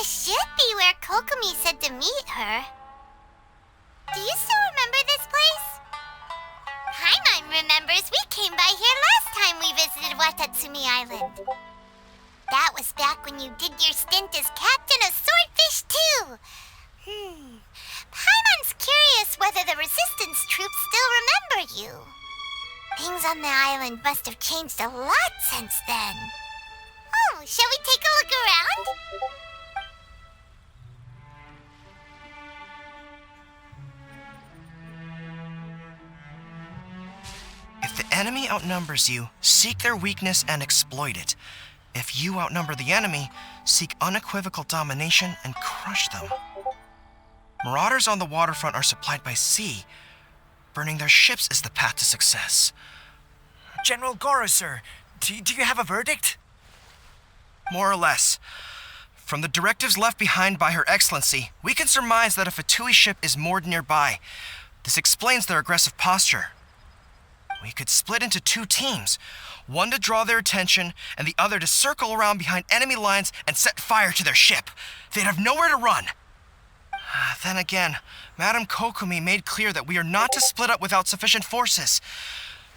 This should be where Kokomi said to meet her. Do you still remember this place? Paimon remembers we came by here last time we visited Watatsumi Island. That was back when you did your stint as captain of Swordfish too. Paimon's curious whether the resistance troops still remember you. Things on the island must have changed a lot since then. Oh, shall we take a look around? If the enemy outnumbers you, seek their weakness and exploit it. If you outnumber the enemy, seek unequivocal domination and crush them. Marauders on the waterfront are supplied by sea. Burning their ships is the path to success. General Goro, sir, do you have a verdict? More or less. From the directives left behind by Her Excellency, we can surmise that a Fatui ship is moored nearby. This explains their aggressive posture. We could split into two teams, one to draw their attention and the other to circle around behind enemy lines and set fire to their ship. They'd have nowhere to run. Then again, Madame Kokomi made clear that we are not to split up without sufficient forces.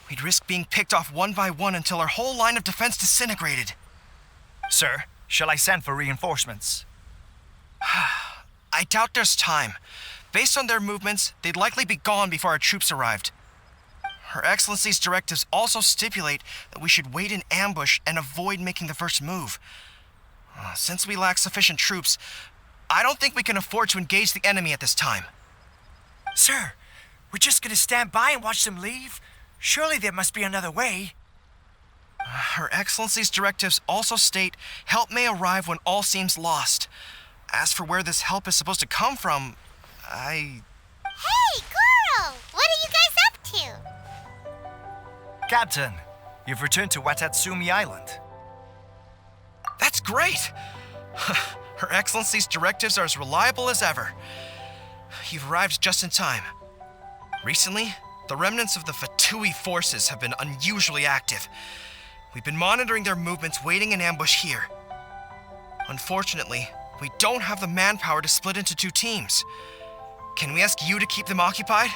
We'd risk being picked off one by one until our whole line of defense disintegrated. Sir, shall I send for reinforcements? I doubt there's time. Based on their movements, they'd likely be gone before our troops arrived. Her Excellency's directives also stipulate that we should wait in ambush and avoid making the first move. Since we lack sufficient troops, I don't think we can afford to engage the enemy at this time. Sir, we're just gonna stand by and watch them leave? Surely there must be another way. Her Excellency's directives also state help may arrive when all seems lost. As for where this help is supposed to come from, Hey, Goro! What are you guys up to? Captain, you've returned to Watatsumi Island. That's great! Her Excellency's directives are as reliable as ever. You've arrived just in time. Recently, the remnants of the Fatui forces have been unusually active. We've been monitoring their movements, waiting in ambush here. Unfortunately, we don't have the manpower to split into two teams. Can we ask you to keep them occupied?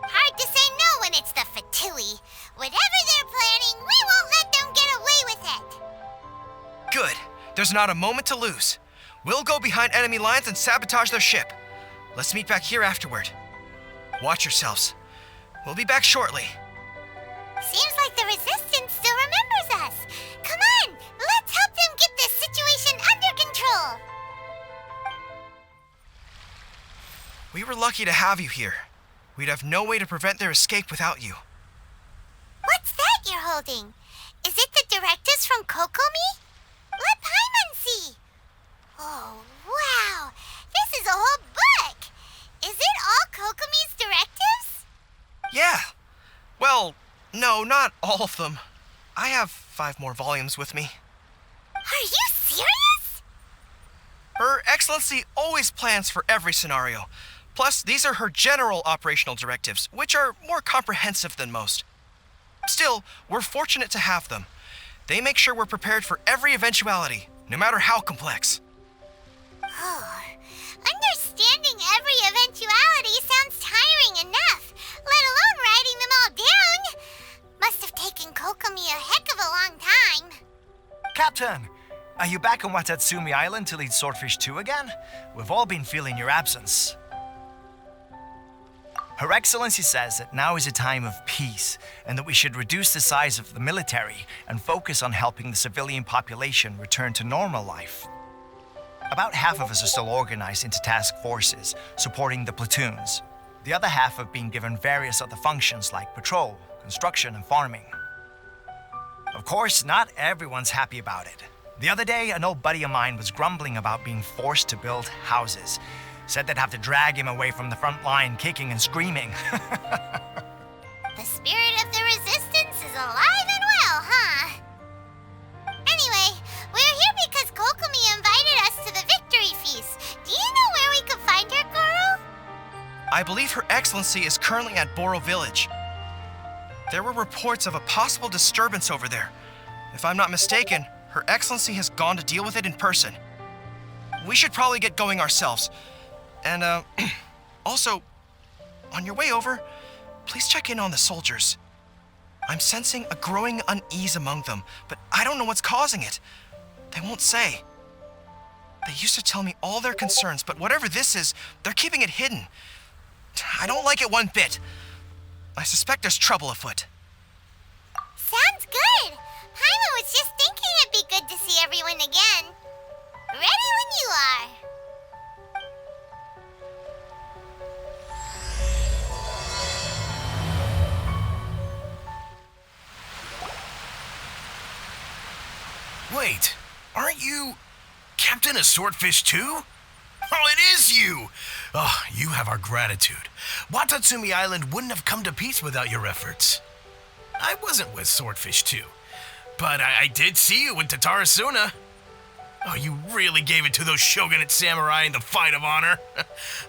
Hard to say no when it's the Fatui. Whatever they're planning, we won't let them get away with it. Good. There's not a moment to lose. We'll go behind enemy lines and sabotage their ship. Let's meet back here afterward. Watch yourselves. We'll be back shortly. Seems like the Resistance still remembers us. Come on, let's help them get this situation under control. We were lucky to have you here. We'd have no way to prevent their escape without you. What's that you're holding? Is it the directives from Kokomi? Let Paimon see. Oh, wow. This is a whole book. Is it all Kokomi's directives? Yeah. Well, no, not all of them. I have 5 more volumes with me. Are you serious? Her Excellency always plans for every scenario. Plus, these are her general operational directives, which are more comprehensive than most. Still, we're fortunate to have them. They make sure we're prepared for every eventuality, no matter how complex. Oh, understanding every eventuality sounds tiring enough, let alone writing them all down. Must have taken Kokomi a heck of a long time. Captain, are you back on Watatsumi Island to lead Swordfish 2 again? We've all been feeling your absence. Her Excellency says that now is a time of peace and that we should reduce the size of the military and focus on helping the civilian population return to normal life. About half of us are still organized into task forces, supporting the platoons. The other half have been given various other functions like patrol, construction, and farming. Of course, not everyone's happy about it. The other day, an old buddy of mine was grumbling about being forced to build houses. Said they'd have to drag him away from the front line, kicking and screaming. The spirit of the Resistance is alive and well, huh? Anyway, we're here because Kokomi invited us to the Victory Feast. Do you know where we could find her, Goro? I believe Her Excellency is currently at Boro Village. There were reports of a possible disturbance over there. If I'm not mistaken, Her Excellency has gone to deal with it in person. We should probably get going ourselves. And, also, on your way over, please check in on the soldiers. I'm sensing a growing unease among them, but I don't know what's causing it. They won't say. They used to tell me all their concerns, but whatever this is, they're keeping it hidden. I don't like it one bit. I suspect there's trouble afoot. Sounds good. Paimon was just thinking it'd be good to see everyone again. Ready when you are. Wait, aren't you Captain of Swordfish too? Oh, it is you! Oh, you have our gratitude. Watatsumi Island wouldn't have come to peace without your efforts. I wasn't with Swordfish 2, but I did see you with Tatarasuna. Oh, you really gave it to those shogunate samurai in the fight of honor.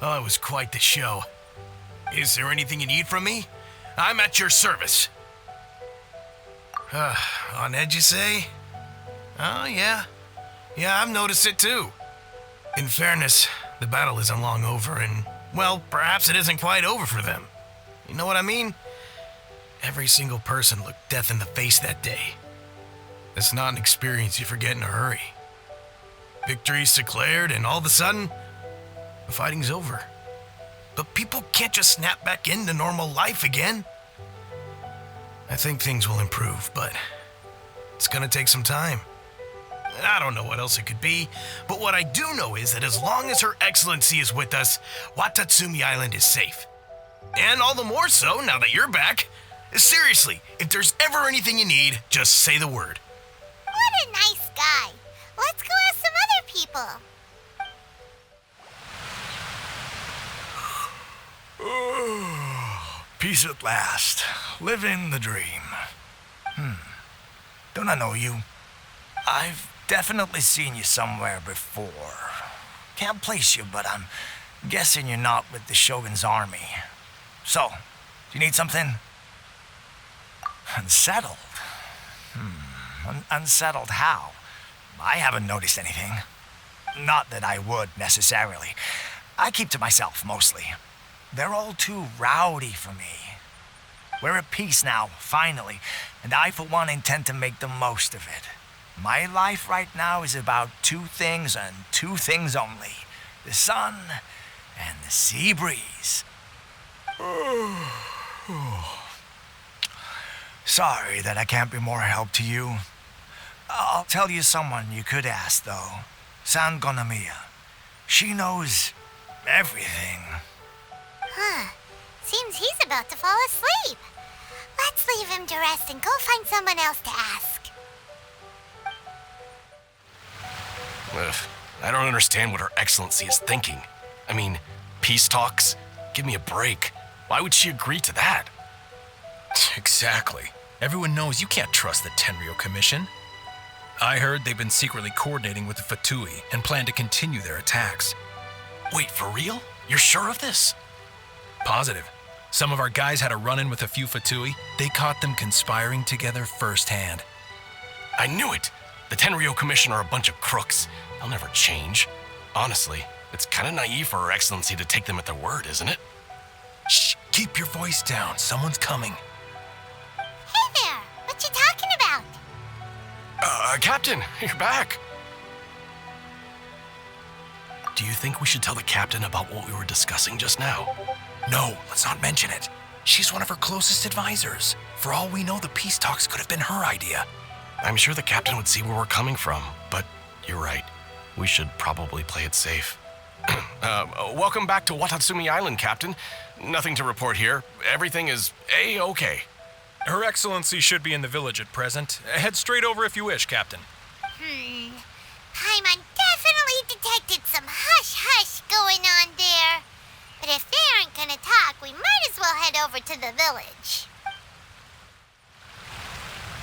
Oh, it was quite the show. Is there anything you need from me? I'm at your service. On edge, you say? Oh, yeah. Yeah, I've noticed it too. In fairness, the battle isn't long over, and, well, perhaps it isn't quite over for them. You know what I mean? Every single person looked death in the face that day. It's not an experience you forget in a hurry. Victory's declared, and all of a sudden, the fighting's over. But people can't just snap back into normal life again. I think things will improve, but it's gonna take some time. I don't know what else it could be, but what I do know is that as long as Her Excellency is with us, Watatsumi Island is safe. And all the more so now that you're back. Seriously, if there's ever anything you need, just say the word. What a nice guy. Let's go ask some other people. Peace at last. Living the dream. Don't I know you? I've definitely seen you somewhere before. Can't place you, but I'm guessing you're not with the Shogun's army. So, do you need something? Unsettled? Unsettled how? I haven't noticed anything. Not that I would, necessarily. I keep to myself, mostly. They're all too rowdy for me. We're at peace now, finally, and I, for one, intend to make the most of it. My life right now is about two things and two things only. The sun and the sea breeze. Sorry that I can't be more help to you. I'll tell you someone you could ask, though. San Gonomiya. She knows everything. Huh. Seems he's about to fall asleep. Let's leave him to rest and go find someone else to ask. Ugh, I don't understand what Her Excellency is thinking. I mean, peace talks? Give me a break. Why would she agree to that? Exactly. Everyone knows you can't trust the Tenryo Commission. I heard they've been secretly coordinating with the Fatui and plan to continue their attacks. Wait, for real? You're sure of this? Positive. Some of our guys had a run-in with a few Fatui. They caught them conspiring together firsthand. I knew it! The Tenryo Commission are a bunch of crooks. They'll never change. Honestly, it's kind of naive for Her Excellency to take them at their word, isn't it? Shh! Keep your voice down. Someone's coming. Hey there! What you talking about? Captain, you're back. Do you think we should tell the captain about what we were discussing just now? No, let's not mention it. She's one of her closest advisors. For all we know, the peace talks could have been her idea. I'm sure the captain would see where we're coming from, but you're right. We should probably play it safe. Welcome back to Watatsumi Island, Captain. Nothing to report here. Everything is A-okay. Her Excellency should be in the village at present. Head straight over if you wish, Captain. Paimon definitely detected some hush-hush going on there. But if they aren't gonna talk, we might as well head over to the village.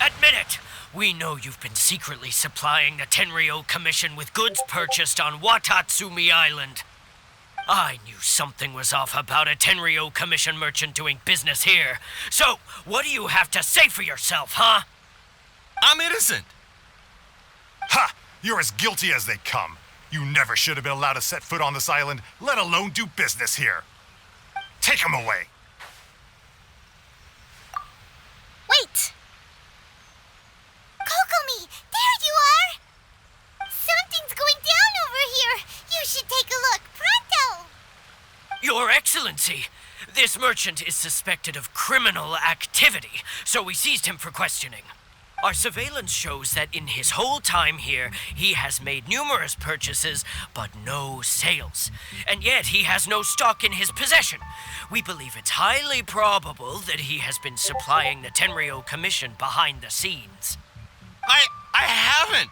Admit it! We know you've been secretly supplying the Tenryo Commission with goods purchased on Watatsumi Island. I knew something was off about a Tenryo Commission merchant doing business here. So, what do you have to say for yourself, huh? I'm innocent. Ha! You're as guilty as they come. You never should have been allowed to set foot on this island, let alone do business here. Take him away. Wait! Kokomi, there you are! Something's going down over here. You should take a look, pronto! Your Excellency, this merchant is suspected of criminal activity, so we seized him for questioning. Our surveillance shows that in his whole time here, he has made numerous purchases, but no sales. And yet he has no stock in his possession. We believe it's highly probable that he has been supplying the Tenryo Commission behind the scenes. I haven't.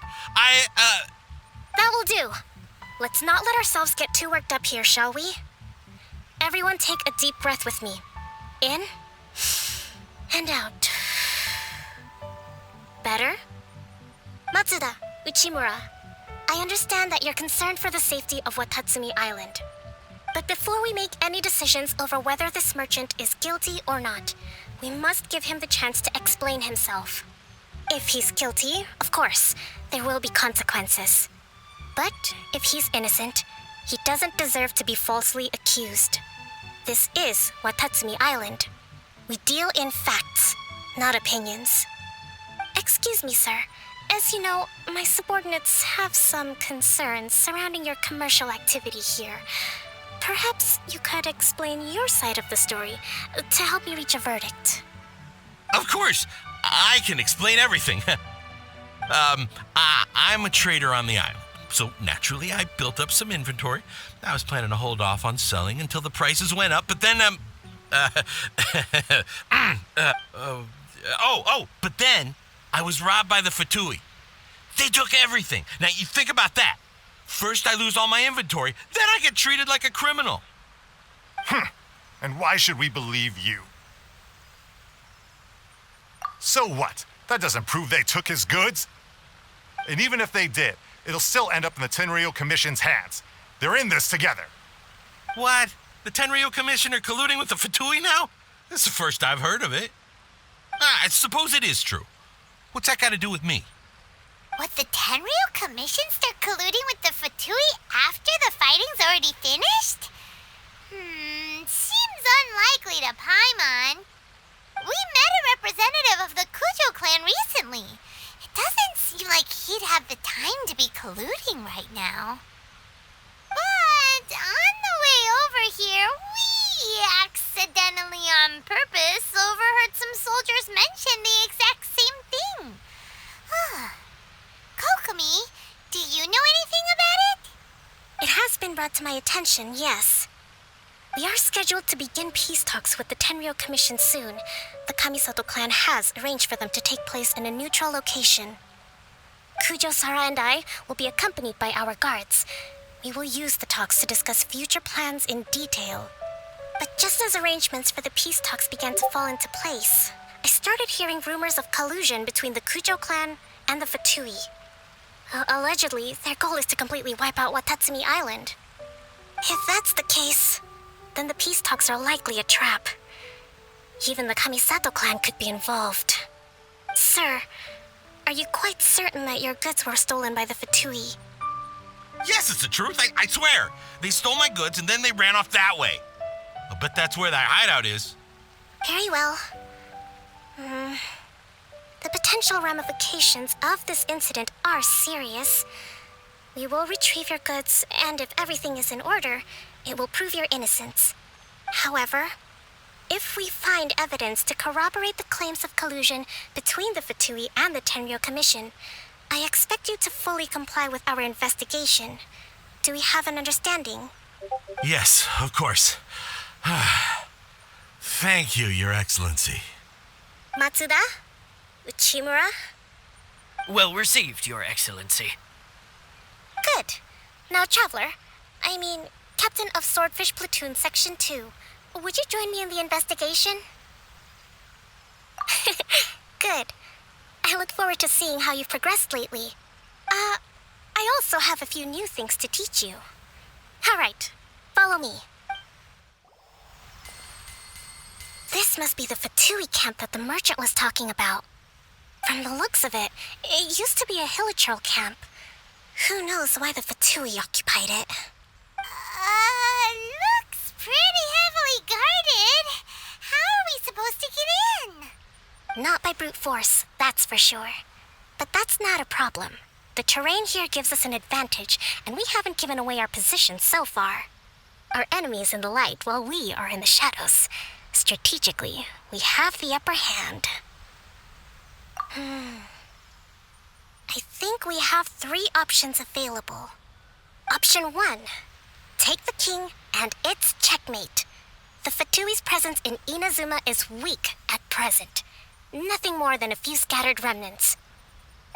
That will do. Let's not let ourselves get too worked up here, shall we? Everyone take a deep breath with me. In and out. Better? Matsuda, Uchimura, I understand that you're concerned for the safety of Watatsumi Island. But before we make any decisions over whether this merchant is guilty or not, we must give him the chance to explain himself. If he's guilty, of course, there will be consequences. But if he's innocent, he doesn't deserve to be falsely accused. This is Watatsumi Island. We deal in facts, not opinions. Excuse me, sir. As you know, my subordinates have some concerns surrounding your commercial activity here. Perhaps you could explain your side of the story to help me reach a verdict. Of course, I can explain everything. I'm a trader on the island, so naturally I built up some inventory. I was planning to hold off on selling until the prices went up, but then, but then I was robbed by the Fatui. They took everything. Now, you think about that. First, I lose all my inventory, then I get treated like a criminal. And why should we believe you? So what? That doesn't prove they took his goods. And even if they did, it'll still end up in the Tenryo Commission's hands. They're in this together. What? The Tenryo Commission are colluding with the Fatui now? This is the first I've heard of it. I suppose it is true. What's that got to do with me? What, the Tenryo Commission start colluding with the Fatui after the fighting's already finished? Seems unlikely to Paimon. We met a representative of the Kujo clan recently. It doesn't seem like he'd have the time to be colluding right now. But on the way over here, we accidentally on purpose overheard some soldiers mention the exact same thing. Kokomi, do you know anything about it? It has been brought to my attention, yes. We are scheduled to begin peace talks with the Tenryo Commission soon. The Kamisato clan has arranged for them to take place in a neutral location. Kujo-Sara and I will be accompanied by our guards. We will use the talks to discuss future plans in detail. But just as arrangements for the peace talks began to fall into place, I started hearing rumors of collusion between the Kujo clan and the Fatui. Allegedly, their goal is to completely wipe out Watatsumi Island. If that's the case, then the peace talks are likely a trap. Even the Kamisato clan could be involved. Sir, are you quite certain that your goods were stolen by the Fatui? Yes, it's the truth. I swear. They stole my goods and then they ran off that way. I'll bet that's where that hideout is. Very well. The potential ramifications of this incident are serious. We will retrieve your goods, and if everything is in order, it will prove your innocence. However, if we find evidence to corroborate the claims of collusion between the Fatui and the Tenryo Commission, I expect you to fully comply with our investigation. Do we have an understanding? Yes, of course. Thank you, Your Excellency. Matsuda? Uchimura? Well received, Your Excellency. Good. Now, Traveler, Captain of Swordfish Platoon Section 2, would you join me in the investigation? Good. I look forward to seeing how you've progressed lately. I also have a few new things to teach you. All right, follow me. This must be the Fatui camp that the merchant was talking about. From the looks of it, it used to be a Hilichurl camp. Who knows why the Fatui occupied it? Looks pretty heavily guarded. How are we supposed to get in? Not by brute force, that's for sure. But that's not a problem. The terrain here gives us an advantage, and we haven't given away our position so far. Our enemy is in the light while we are in the shadows. Strategically, we have the upper hand. I think we have 3 options available. Option 1. Take the king, and it's checkmate. The Fatui's presence in Inazuma is weak at present. Nothing more than a few scattered remnants.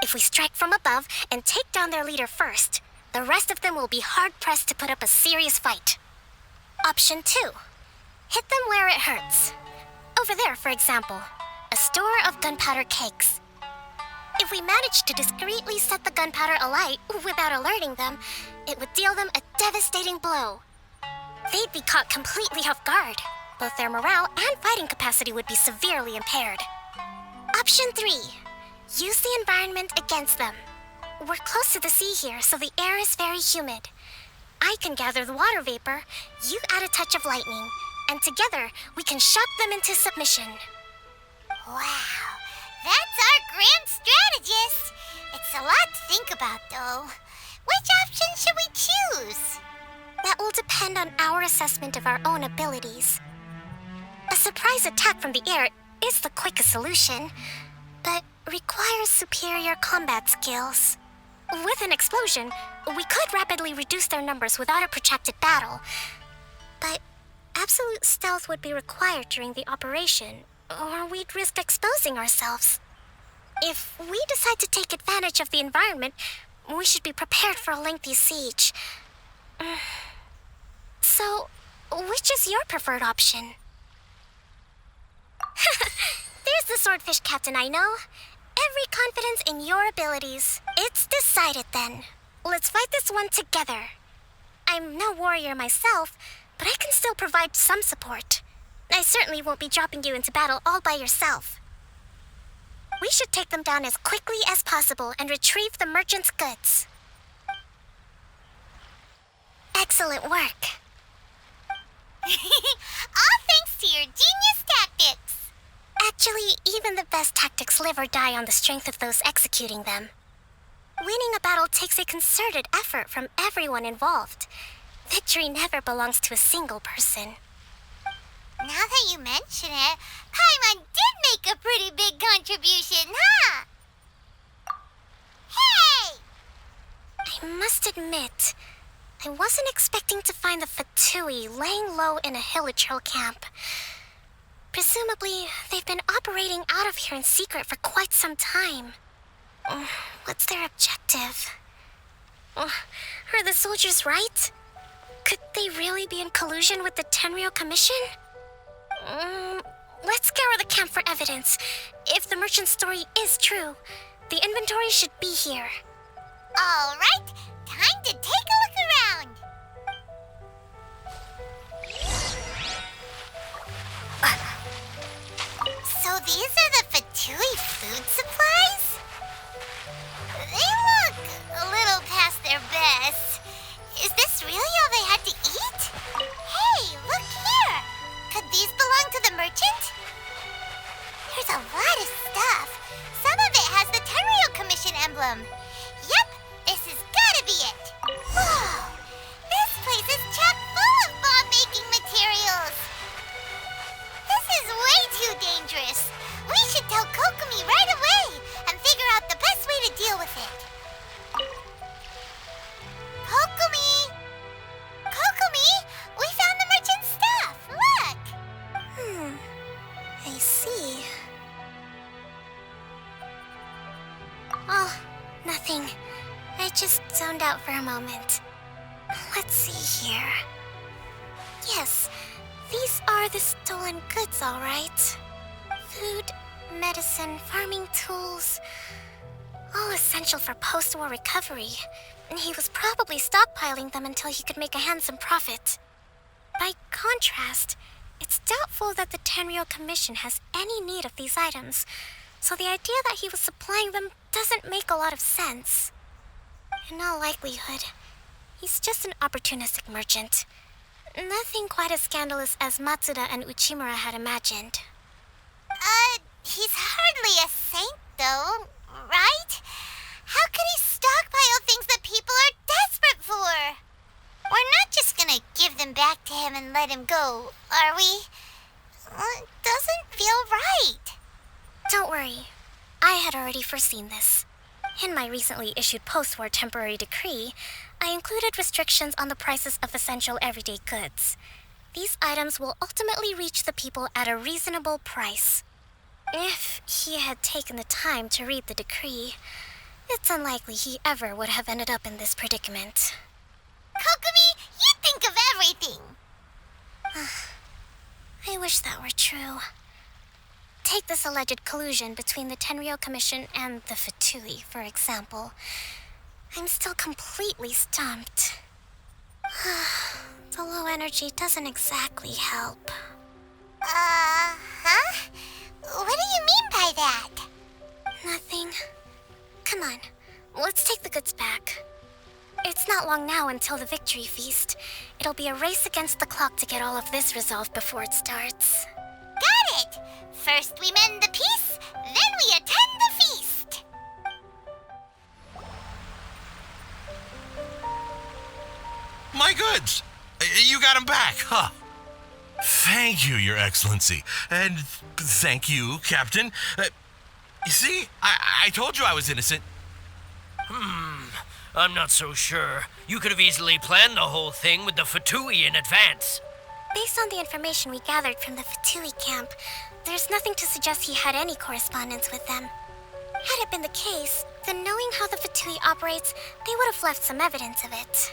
If we strike from above and take down their leader first, the rest of them will be hard-pressed to put up a serious fight. Option 2. Hit them where it hurts. Over there, for example, a store of gunpowder cakes. If we manage to discreetly set the gunpowder alight without alerting them, it would deal them a devastating blow. They'd be caught completely off guard. Both their morale and fighting capacity would be severely impaired. Option 3. Use the environment against them. We're close to the sea here, so the air is very humid. I can gather the water vapor, you add a touch of lightning, and together we can shock them into submission. Wow, that's our grand strategist. It's a lot to think about, though. Which option should we choose? That will depend on our assessment of our own abilities. A surprise attack from the air is the quickest solution, but requires superior combat skills. With an explosion, we could rapidly reduce their numbers without a protracted battle, but absolute stealth would be required during the operation, or we'd risk exposing ourselves. If we decide to take advantage of the environment, we should be prepared for a lengthy siege. So, which is your preferred option? There's the swordfish captain I know. Every confidence in your abilities. It's decided then. Let's fight this one together. I'm no warrior myself, but I can still provide some support. I certainly won't be dropping you into battle all by yourself. We should take them down as quickly as possible and retrieve the merchant's goods. Excellent work. All thanks to your genius tactics. Actually, even the best tactics live or die on the strength of those executing them. Winning a battle takes a concerted effort from everyone involved. Victory never belongs to a single person. Now that you mention it, Paimon did make a pretty big contribution, huh? Hey! I must admit, I wasn't expecting to find the Fatui laying low in a Hilichurl camp. Presumably, they've been operating out of here in secret for quite some time. What's their objective? Are the soldiers right? Could they really be in collusion with the Tenryou Commission? Let's scour the camp for evidence. If the merchant's story is true, the inventory should be here. All right, time to take a look around. So these are the Fatui food supplies? They look a little past their best. Is this really all they had to eat? Hey, look here. Could these belong to the merchant? There's a lot of stuff. Some of it has the Tenryou Commission emblem. Yep, this has gotta be it. Whoa, this place is chock full of bomb-making materials. This is way too dangerous. We should tell Kokomi right away and figure out the best way to deal with it. Kokomi! Kokomi! We found the merchant's stuff! Look! I see. Oh, nothing. I just zoned out for a moment. Let's see here. Yes, these are the stolen goods, all right. Food, medicine, farming tools. All essential for post-war recovery. And he was probably stockpiling them until he could make a handsome profit. By contrast, it's doubtful that the Tenryou Commission has any need of these items, so the idea that he was supplying them doesn't make a lot of sense. In all likelihood, he's just an opportunistic merchant. Nothing quite as scandalous as Matsuda and Uchimura had imagined. He's hardly a saint, though, right? How could he stockpile things that people are desperate for? We're not just gonna give them back to him and let him go, are we? It doesn't feel right. Don't worry. I had already foreseen this. In my recently issued post-war temporary decree, I included restrictions on the prices of essential everyday goods. These items will ultimately reach the people at a reasonable price. If he had taken the time to read the decree, it's unlikely he ever would have ended up in this predicament. Kokomi, you think of everything. I wish that were true. Take this alleged collusion between the Tenryou Commission and the Fatui, for example. I'm still completely stumped. The low energy doesn't exactly help. Huh? What do you mean by that? Nothing. Come on, let's take the goods back. It's not long now until the victory feast. It'll be a race against the clock to get all of this resolved before it starts. Got it! First we mend the peace, then we attend the feast. My goods! You got them back, huh? Thank you, Your Excellency. And thank you, Captain. You see, I told you I was innocent. I'm not so sure. You could have easily planned the whole thing with the Fatui in advance. Based on the information we gathered from the Fatui camp, there's nothing to suggest he had any correspondence with them. Had it been the case, then knowing how the Fatui operates, they would have left some evidence of it.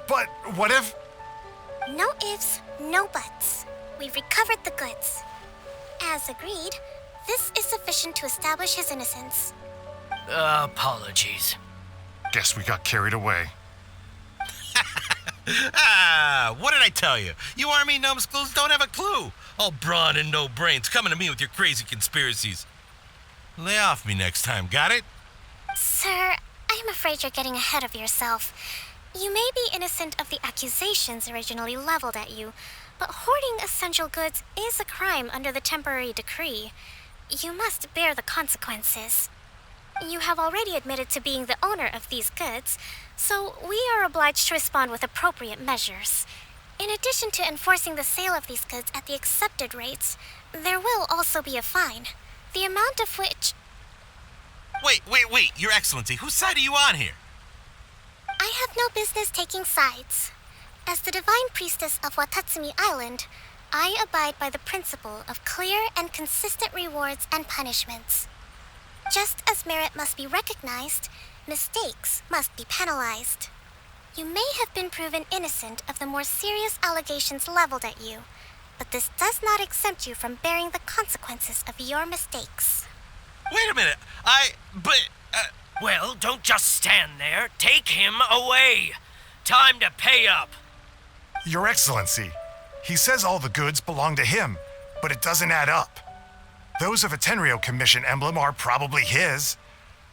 But what if... No ifs, no buts. We've recovered the goods. As agreed, this is sufficient to establish his innocence. Apologies. Guess we got carried away. What did I tell you? You army numbskulls don't have a clue. All brawn and no brains coming to me with your crazy conspiracies. Lay off me next time, got it? Sir, I'm afraid you're getting ahead of yourself. You may be innocent of the accusations originally leveled at you, but hoarding essential goods is a crime under the temporary decree. You must bear the consequences. You have already admitted to being the owner of these goods, so we are obliged to respond with appropriate measures. In addition to enforcing the sale of these goods at the accepted rates, there will also be a fine, the amount of which... Wait, Your Excellency, whose side are you on here? I have no business taking sides. As the divine priestess of Watatsumi Island, I abide by the principle of clear and consistent rewards and punishments. Just as merit must be recognized, mistakes must be penalized. You may have been proven innocent of the more serious allegations leveled at you, but this does not exempt you from bearing the consequences of your mistakes. Wait a minute, Well, don't just stand there. Take him away. Time to pay up. Your Excellency, he says all the goods belong to him, but it doesn't add up. Those of a Tenryou Commission emblem are probably his,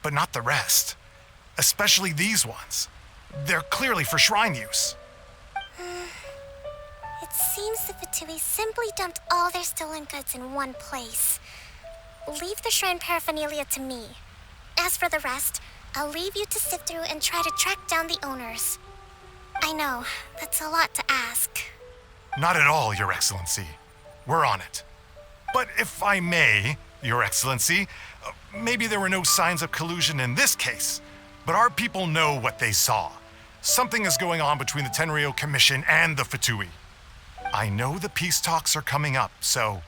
but not the rest. Especially these ones. They're clearly for shrine use. It seems the Fatui simply dumped all their stolen goods in one place. Leave the shrine paraphernalia to me. As for the rest, I'll leave you to sift through and try to track down the owners. I know, that's a lot to ask. Not at all, Your Excellency. We're on it. But if I may, Your Excellency, maybe there were no signs of collusion in this case, but our people know what they saw. Something is going on between the Tenryou Commission and the Fatui. I know the peace talks are coming up, so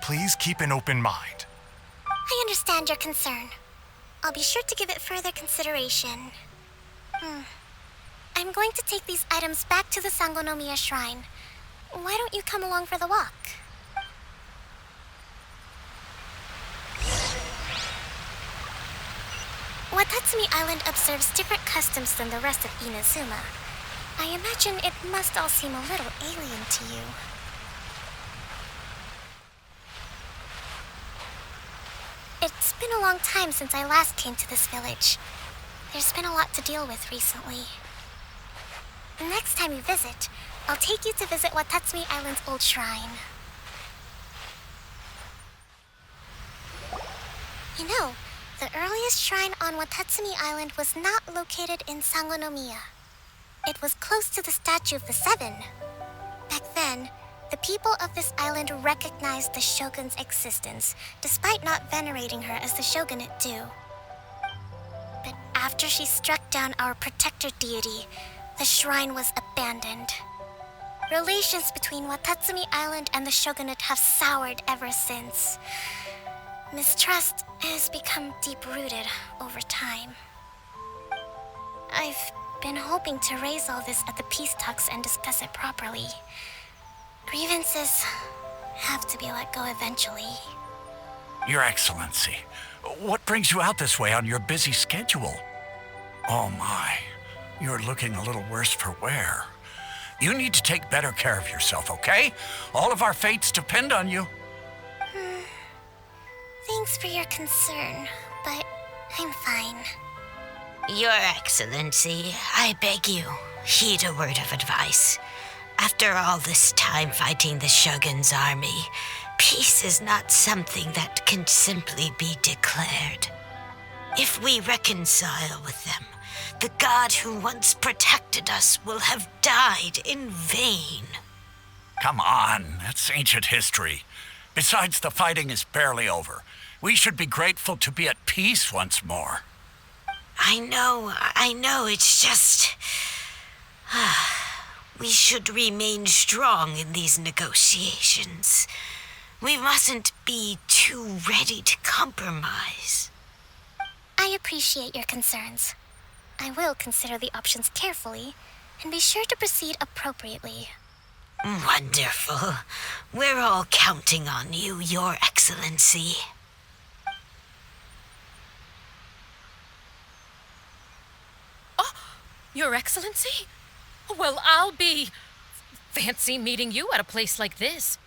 please keep an open mind. I understand your concern. I'll be sure to give it further consideration. I'm going to take these items back to the Sangonomiya Shrine. Why don't you come along for the walk? Watatsumi Island observes different customs than the rest of Inazuma. I imagine it must all seem a little alien to you. It's been a long time since I last came to this village. There's been a lot to deal with recently. Next time you visit, I'll take you to visit Watatsumi Island's old shrine. You know, the earliest shrine on Watatsumi Island was not located in Sangonomiya. It was close to the Statue of the Seven. Back then, the people of this island recognized the shogun's existence, despite not venerating her as the shogunate do. But after she struck down our protector deity, the shrine was abandoned. Relations between Watatsumi Island and the shogunate have soured ever since. Mistrust has become deep-rooted over time. I've been hoping to raise all this at the peace talks and discuss it properly. Grievances have to be let go eventually. Your Excellency, what brings you out this way on your busy schedule? Oh my, you're looking a little worse for wear. You need to take better care of yourself, okay? All of our fates depend on you. Thanks for your concern, but I'm fine. Your Excellency, I beg you, heed a word of advice. After all this time fighting the Shogun's army, peace is not something that can simply be declared. If we reconcile with them, the god who once protected us will have died in vain. Come on, that's ancient history. Besides, the fighting is barely over. We should be grateful to be at peace once more. I know, it's just... we should remain strong in these negotiations. We mustn't be too ready to compromise. I appreciate your concerns. I will consider the options carefully and be sure to proceed appropriately. Wonderful. We're all counting on you, Your Excellency. Your Excellency? Well, I'll be... fancy meeting you at a place like this.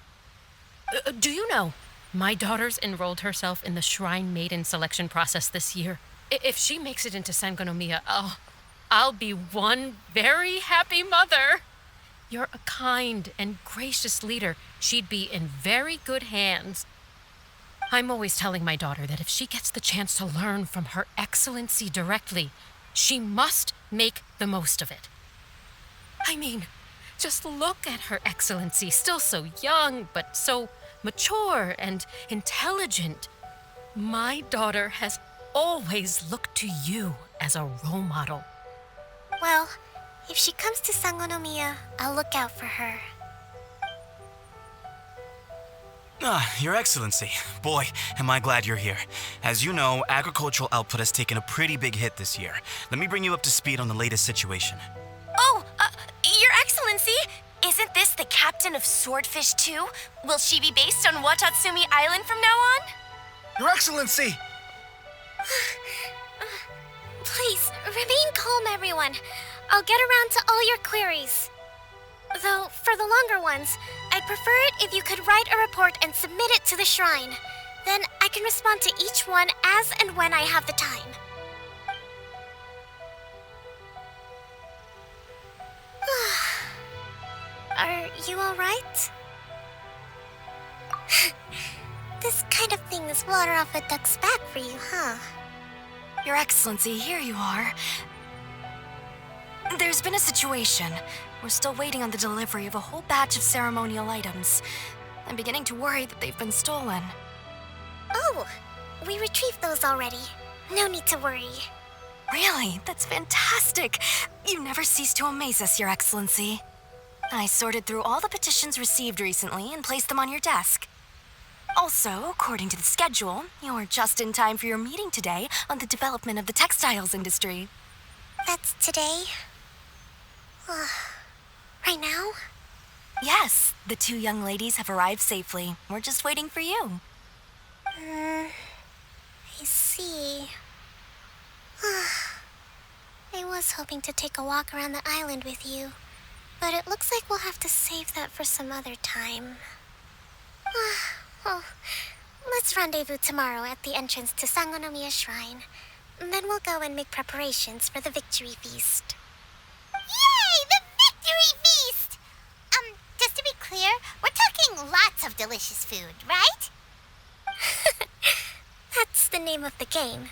Do you know, my daughter's enrolled herself in the Shrine Maiden selection process this year. If she makes it into Sangonomiya, I'll be one very happy mother. You're a kind and gracious leader. She'd be in very good hands. I'm always telling my daughter that if she gets the chance to learn from Her Excellency directly, she must make the most of it. I mean, just look at Her Excellency, still so young, but so mature and intelligent. My daughter has always looked to you as a role model. Well, if she comes to Sangonomiya, I'll look out for her. Your Excellency. Boy, am I glad you're here. As you know, agricultural output has taken a pretty big hit this year. Let me bring you up to speed on the latest situation. Oh, Your Excellency, isn't this the captain of Swordfish 2? Will she be based on Watatsumi Island from now on? Your Excellency! Please, remain calm, everyone. I'll get around to all your queries. Though, for the longer ones, I'd prefer it if you could write a report and submit it to the shrine. Then I can respond to each one as and when I have the time. Are you alright? This kind of thing is water off a duck's back for you, huh? Your Excellency, here you are. There's been a situation. We're still waiting on the delivery of a whole batch of ceremonial items. I'm beginning to worry that they've been stolen. Oh, we retrieved those already. No need to worry. Really? That's fantastic. You never cease to amaze us, Your Excellency. I sorted through all the petitions received recently and placed them on your desk. Also, according to the schedule, you're just in time for your meeting today on the development of the textiles industry. That's today? Right now? Yes, the two young ladies have arrived safely. We're just waiting for you. I see. I was hoping to take a walk around the island with you, but it looks like we'll have to save that for some other time. Well, let's rendezvous tomorrow at the entrance to Sangonomiya Shrine. Then we'll go and make preparations for the victory feast. Yay! The victory feast! Just to be clear, we're talking lots of delicious food, right? That's the name of the game.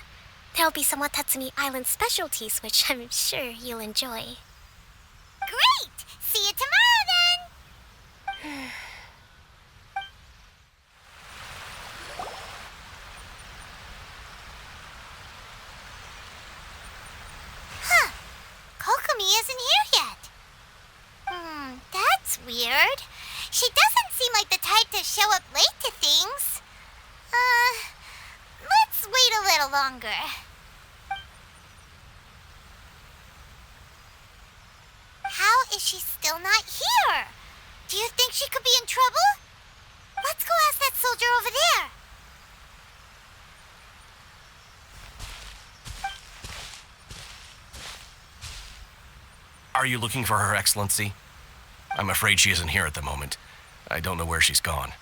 There'll be some Watatsumi Island specialties, which I'm sure you'll enjoy. Great! See you tomorrow then! Huh. Kokomi isn't here yet. That's weird. She doesn't seem like the type to show up late to things. Let's wait a little longer. How is she still not here? Do you think she could be in trouble? Let's go ask that soldier over there. Are you looking for Her Excellency? I'm afraid she isn't here at the moment. I don't know where she's gone.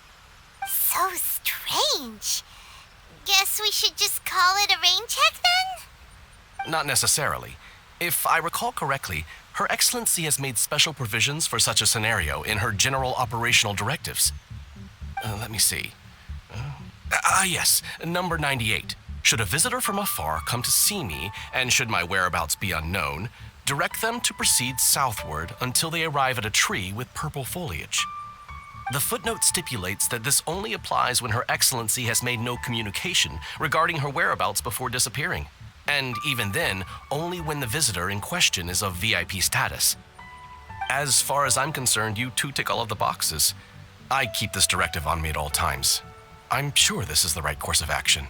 So strange. Guess we should just call it a rain check then? Not necessarily. If I recall correctly, Her Excellency has made special provisions for such a scenario in her general operational directives. Let me see. Yes, number 98. Should a visitor from afar come to see me, and should my whereabouts be unknown, direct them to proceed southward until they arrive at a tree with purple foliage. The footnote stipulates that this only applies when Her Excellency has made no communication regarding her whereabouts before disappearing, and even then, only when the visitor in question is of VIP status. As far as I'm concerned, you two tick all of the boxes. I keep this directive on me at all times. I'm sure this is the right course of action.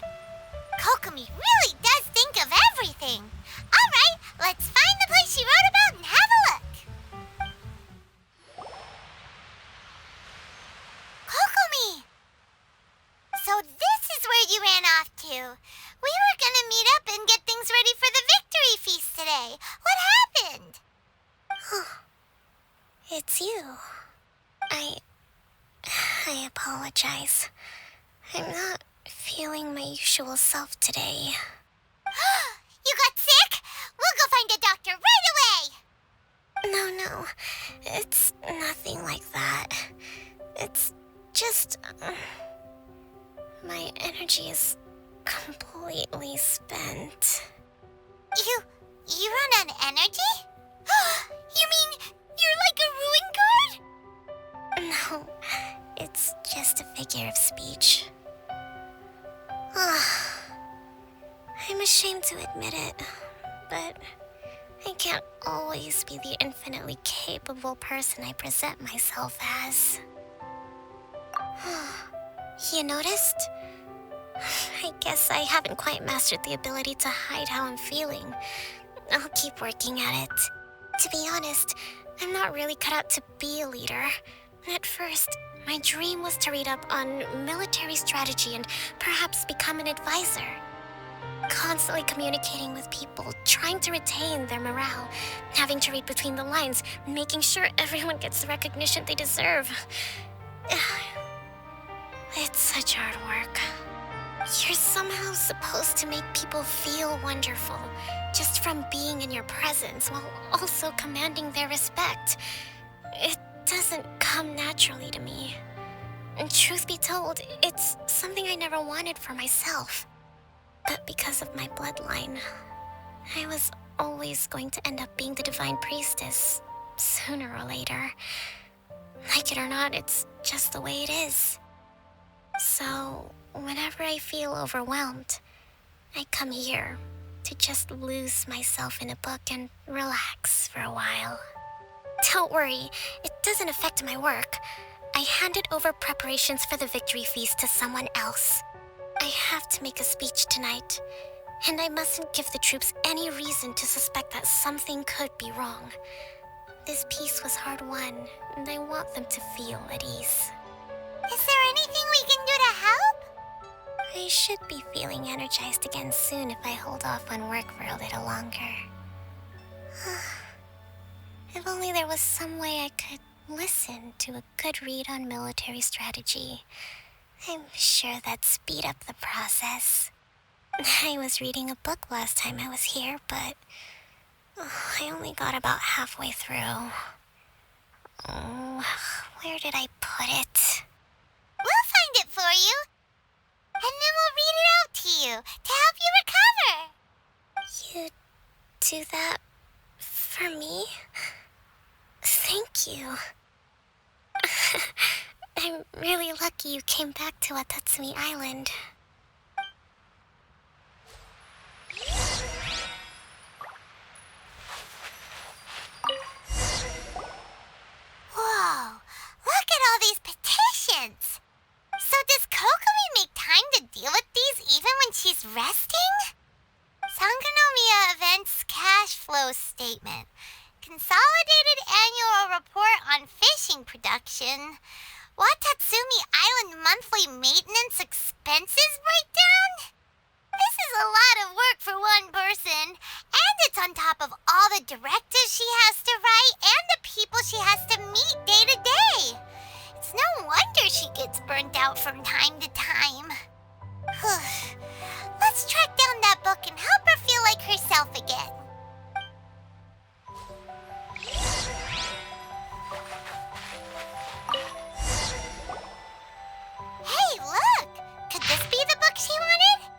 Kokomi really does think of everything. All right, let's find the place she wrote about and have a look. Kokomi! So this is where you ran off to. We were gonna meet up and get things ready for the victory feast today. What happened? It's you. I apologize. I'm not feeling my usual self today. You got sick? We'll go find a doctor right away! No. It's nothing like that. It's just... my energy is completely spent. You run on energy? You mean you're like a ruin guard? No, it's just a figure of speech. I'm ashamed to admit it, but I can't always be the infinitely capable person I present myself as. You noticed? I guess I haven't quite mastered the ability to hide how I'm feeling. I'll keep working at it. To be honest, I'm not really cut out to be a leader. At first, my dream was to read up on military strategy and perhaps become an advisor. Constantly communicating with people, trying to retain their morale, having to read between the lines, making sure everyone gets the recognition they deserve. It's such hard work. You're somehow supposed to make people feel wonderful just from being in your presence while also commanding their respect. It doesn't come naturally to me. And truth be told, it's something I never wanted for myself. But because of my bloodline, I was always going to end up being the divine priestess, sooner or later. Like it or not, it's just the way it is. So, whenever I feel overwhelmed, I come here to just lose myself in a book and relax for a while. Don't worry, it doesn't affect my work. I handed over preparations for the victory feast to someone else. I have to make a speech tonight, and I mustn't give the troops any reason to suspect that something could be wrong. This peace was hard won, and I want them to feel at ease. Is there anything we can do to help? I should be feeling energized again soon if I hold off on work for a little longer. If only there was some way I could listen to a good read on military strategy. I'm sure that'd speed up the process. I was reading a book last time I was here, but I only got about halfway through. Oh, where did I put it? We'll find it for you. And then we'll read it out to you to help you recover. You do that for me? Thank you. I'm really lucky you came back to Watatsumi Island. Whoa, look at all these petitions. So does Kokomi make time to deal with these even when she's resting? Sangonomiya Events Cash Flow Statement. Consolidated Annual Report on Fishing Production. Watatsumi Island Monthly Maintenance Expenses Breakdown? This is a lot of work for one person, and it's on top of all the directives she has to write and the people she has to meet day to day. It's no wonder she gets burnt out from time to time. Let's track down that book and help her feel like herself again. Hey, look! Could this be the book she wanted?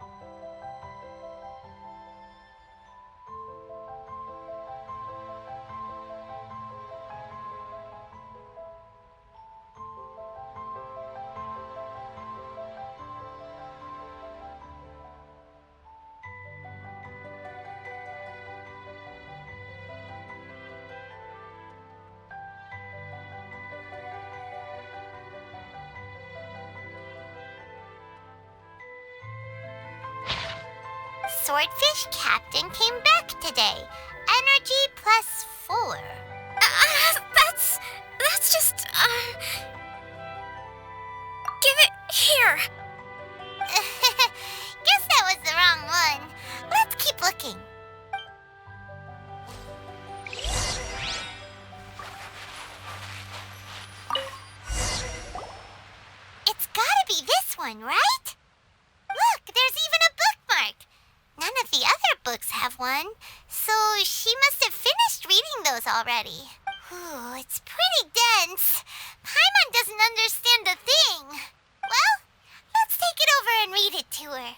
Swordfish Captain came back today. Energy +4. That's just, give it here. Guess that was the wrong one. Let's keep looking. It's gotta be this one, right? Look, there's even a bookmark. None of the other books have one, so she must have finished reading those already. Ooh, it's pretty dense. Paimon doesn't understand a thing. Well, let's take it over and read it to her.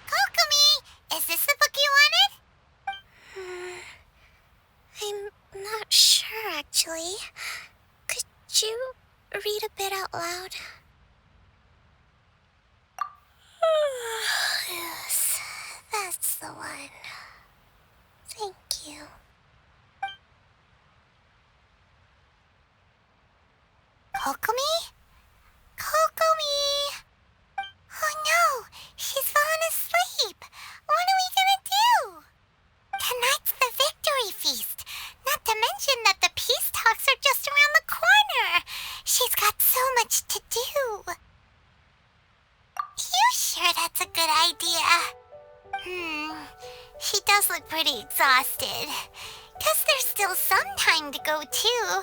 Kokomi, is this the book you wanted? I'm not sure, actually. Could you read a bit out loud? Yes, that's the one. Thank you. Kokomi? Kokomi! Oh no, she's fallen asleep. What are we gonna do? Tonight's the victory feast. Not to mention that the peace talks are just around the corner. She's got so much to do. You sure that's a good idea? She does look pretty exhausted. Guess there's still some time to go, too.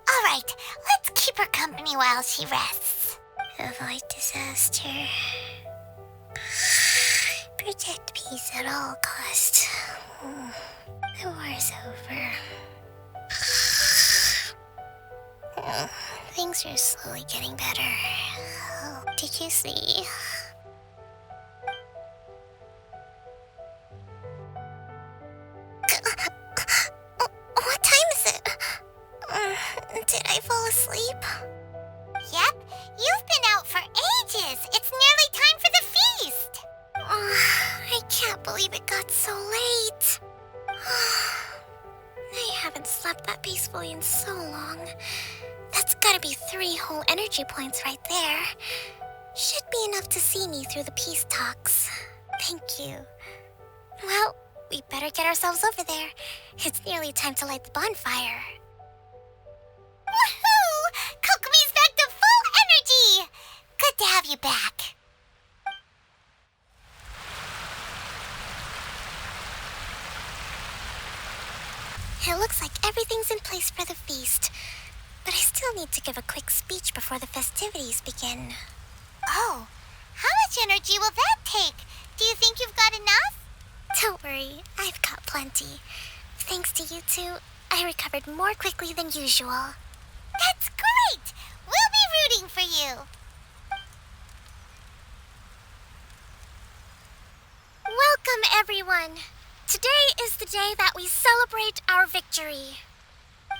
All right, let's keep her company while she rests. Avoid disaster. Protect peace at all costs. The war's over. Things are slowly getting better. Did you see? What time is it? Did I fall asleep? Yep, you've been out for ages. It's nearly time for the feast. I can't believe it got so late. I haven't slept that peacefully in so long. That's gotta be 3 whole energy points right there. Should be enough to see me through the peace talks. Thank you. Well, we better get ourselves over there. It's nearly time to light the bonfire. Woohoo! Kokomi's back to full energy! Good to have you back. It looks like everything's in place place for the feast, but I still need to give a quick speech before the festivities begin. Oh, how much energy will that take? Do you think you've got enough? Don't worry, I've got plenty. Thanks to you two, I recovered more quickly than usual. That's great! We'll be rooting for you. Welcome, everyone. Today is the day that we celebrate our victory.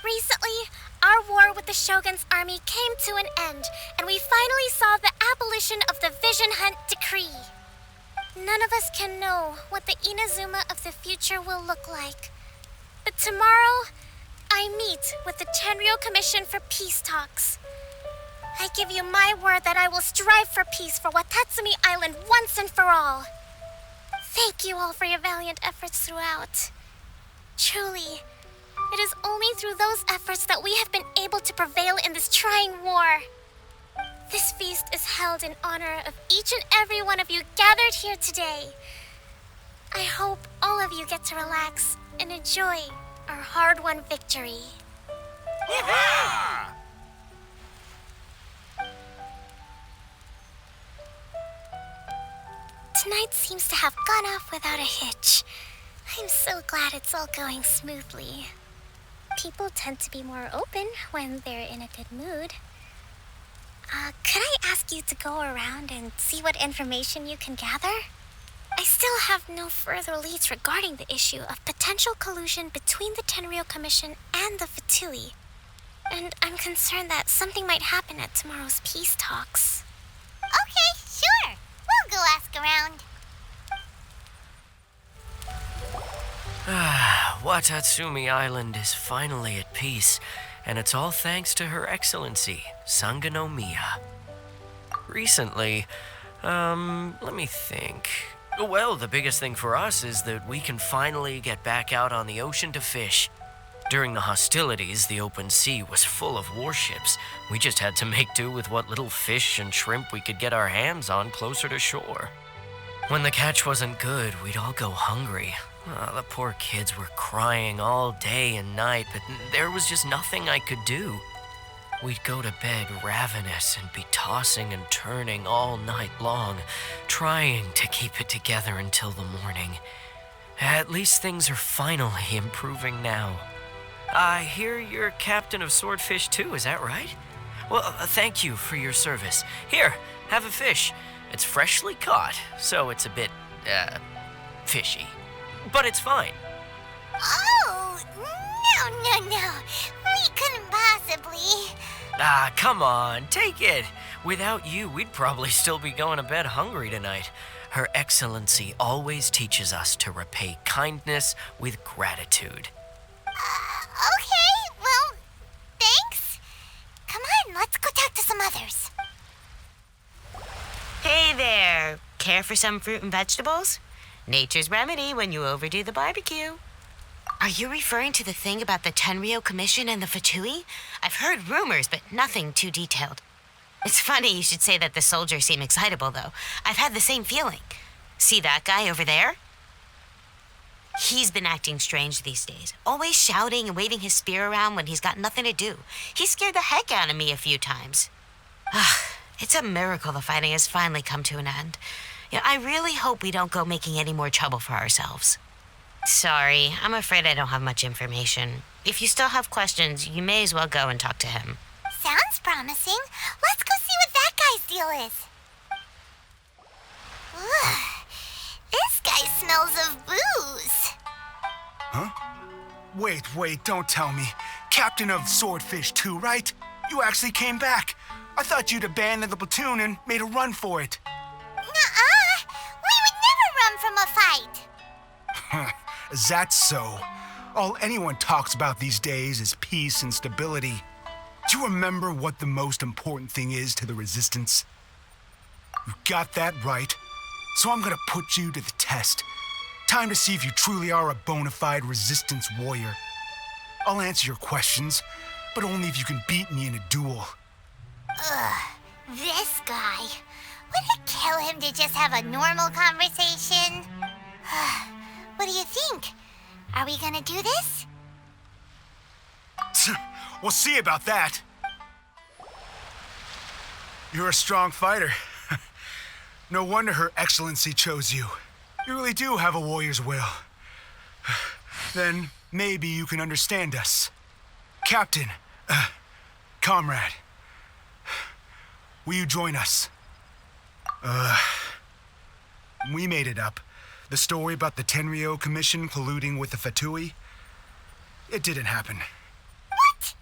Recently, our war with the Shogun's army came to an end, and we finally saw the abolition of the Vision Hunt Decree. None of us can know what the Inazuma of the future will look like. But tomorrow, I meet with the Tenryo Commission for peace talks. I give you my word that I will strive for peace for Watatsumi Island once and for all. Thank you all for your valiant efforts throughout. Truly, it is only through those efforts that we have been able to prevail in this trying war. This feast is held in honor of each and every one of you gathered here today. I hope all of you get to relax and enjoy our hard-won victory. Tonight seems to have gone off without a hitch. I'm so glad it's all going smoothly. People tend to be more open when they're in a good mood. Could I ask you to go around and see what information you can gather? I still have no further leads regarding the issue of potential collusion between the Tenryo Commission and the Fatui. And I'm concerned that something might happen at tomorrow's peace talks. Okay, sure. We'll go ask around. Watatsumi Island is finally at peace, and it's all thanks to Her Excellency, Sangonomiya. Recently, let me think. Well, the biggest thing for us is that we can finally get back out on the ocean to fish. During the hostilities, the open sea was full of warships. We just had to make do with what little fish and shrimp we could get our hands on closer to shore. When the catch wasn't good, we'd all go hungry. The poor kids were crying all day and night, but there was just nothing I could do. We'd go to bed ravenous and be tossing and turning all night long, trying to keep it together until the morning. At least things are finally improving now. I hear you're captain of Swordfish too, is that right? Well, thank you for your service. Here, have a fish. It's freshly caught, so it's a bit, fishy. But it's fine. Oh, no. We couldn't possibly. Come on, take it. Without you, we'd probably still be going to bed hungry tonight. Her Excellency always teaches us to repay kindness with gratitude. Okay, well, thanks. Come on, let's go talk to some others. Hey there. Care for some fruit and vegetables? Nature's remedy when you overdo the barbecue. Are you referring to the thing about the Tenryo Commission and the Fatui? I've heard rumors, but nothing too detailed. It's funny you should say that the soldiers seem excitable, though. I've had the same feeling. See that guy over there? He's been acting strange these days, always shouting and waving his spear around when he's got nothing to do. He scared the heck out of me a few times. It's a miracle the fighting has finally come to an end. I really hope we don't go making any more trouble for ourselves. Sorry, I'm afraid I don't have much information. If you still have questions, you may as well go and talk to him. Sounds promising. Let's go see what that guy's deal is. This guy smells of booze. Huh? Wait, don't tell me. Captain of Swordfish 2, right? You actually came back. I thought you'd abandoned the platoon and made a run for it. Nuh-uh. We would never run from a fight. Is that so? All anyone talks about these days is peace and stability. Do you remember what the most important thing is to the Resistance? You got that right. So I'm gonna put you to the test. Time to see if you truly are a bona fide Resistance warrior. I'll answer your questions, but only if you can beat me in a duel. This guy. Would it kill him to just have a normal conversation? What do you think? Are we gonna do this? We'll see about that. You're a strong fighter. No wonder Her Excellency chose you. You really do have a warrior's will. Then maybe you can understand us. Captain, comrade, will you join us? We made it up. The story about the Tenryo Commission colluding with the Fatui, it didn't happen. What?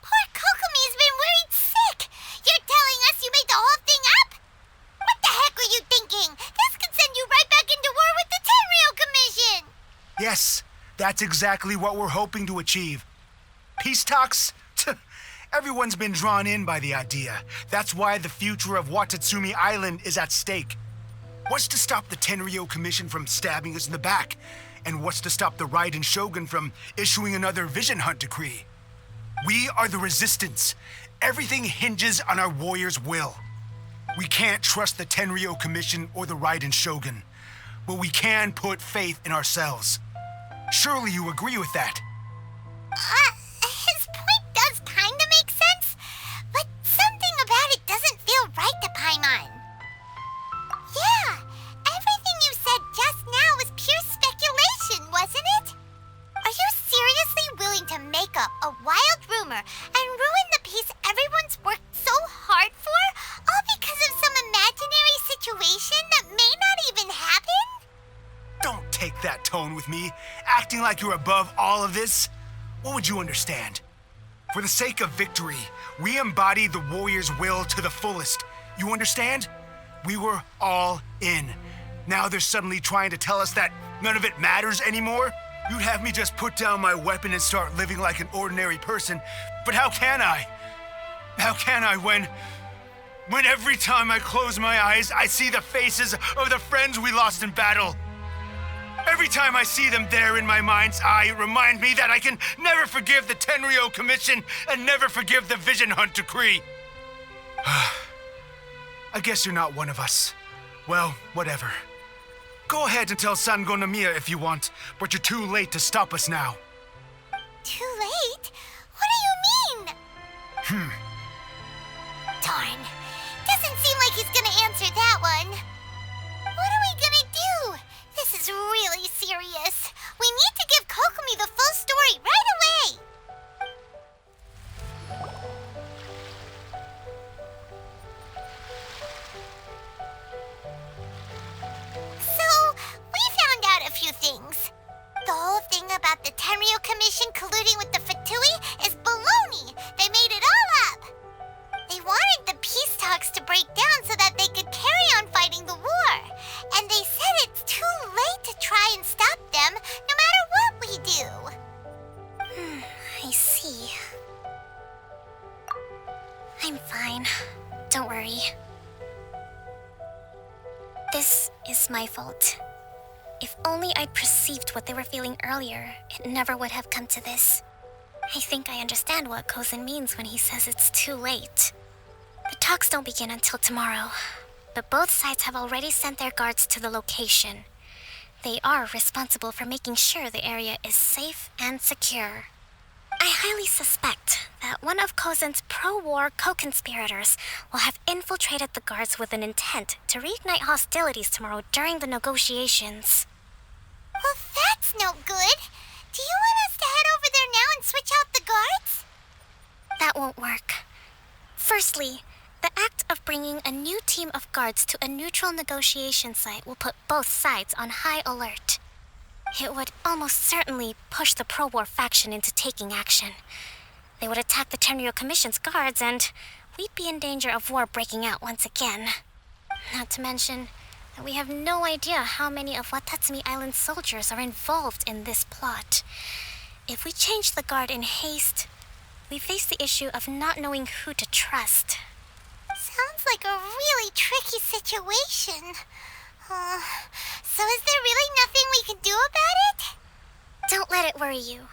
Poor Kokomi's been worried sick. You're telling us you made the whole thing up? What the heck were you thinking? This could send you right back into war with the Tenryo Commission. Yes, that's exactly what we're hoping to achieve. Peace talks? Everyone's been drawn in by the idea. That's why the future of Watatsumi Island is at stake. What's to stop the Tenryo Commission from stabbing us in the back? And what's to stop the Raiden Shogun from issuing another Vision Hunt decree? We are the Resistance. Everything hinges on our warrior's will. We can't trust the Tenryo Commission or the Raiden Shogun, but we can put faith in ourselves. Surely you agree with that? His point does kinda make sense, but something about it doesn't feel right to Paimon. Yeah, everything you said just now was pure speculation, wasn't it? Are you seriously willing to make up a wild rumor and ruin the peace everyone's worked so hard for, all because of some imaginary situation that may not even happen? Don't take that tone with me, acting like you're above all of this. What would you understand? For the sake of victory, we embody the warrior's will to the fullest. You understand? We were all in. Now they're suddenly trying to tell us that none of it matters anymore? You'd have me just put down my weapon and start living like an ordinary person. But how can I? How can I when every time I close my eyes, I see the faces of the friends we lost in battle? Every time I see them there in my mind's eye, it reminds me that I can never forgive the Tenryo Commission and never forgive the Vision Hunt decree. I guess you're not one of us. Well, whatever. Go ahead and tell Sango Nomiya if you want, but you're too late to stop us now. Too late? What do you mean? Darn. Doesn't seem like he's gonna answer that one. What are we gonna do? This is really serious. We need to give Kokomi the full story right away. So, we found out a few things. The whole thing about the Tenryo Commission colluding with the Fatui is baloney. They made it all up. They wanted the peace talks to break down so that they could carry on fighting the war. And they said it's too late to try and stop them, no matter what we do. I see. I'm fine. Don't worry. This is my fault. If only I'd perceived what they were feeling earlier, it never would have come to this. I think I understand what Kozen means when he says it's too late. The talks don't begin until tomorrow, but both sides have already sent their guards to the location. They are responsible for making sure the area is safe and secure. I highly suspect that one of Kozen's pro-war co-conspirators will have infiltrated the guards with an intent to reignite hostilities tomorrow during the negotiations. Well, that's no good. Do you want us to head over there now and switch out the guards? That won't work. Firstly, the act of bringing a new team of guards to a neutral negotiation site will put both sides on high alert. It would almost certainly push the pro-war faction into taking action. They would attack the Tenryo Commission's guards, and we'd be in danger of war breaking out once again. Not to mention that we have no idea how many of Watatsumi Island's soldiers are involved in this plot. If we change the guard in haste, we face the issue of not knowing who to trust. Sounds like a really tricky situation. So is there really nothing we can do about it? Don't let it worry you.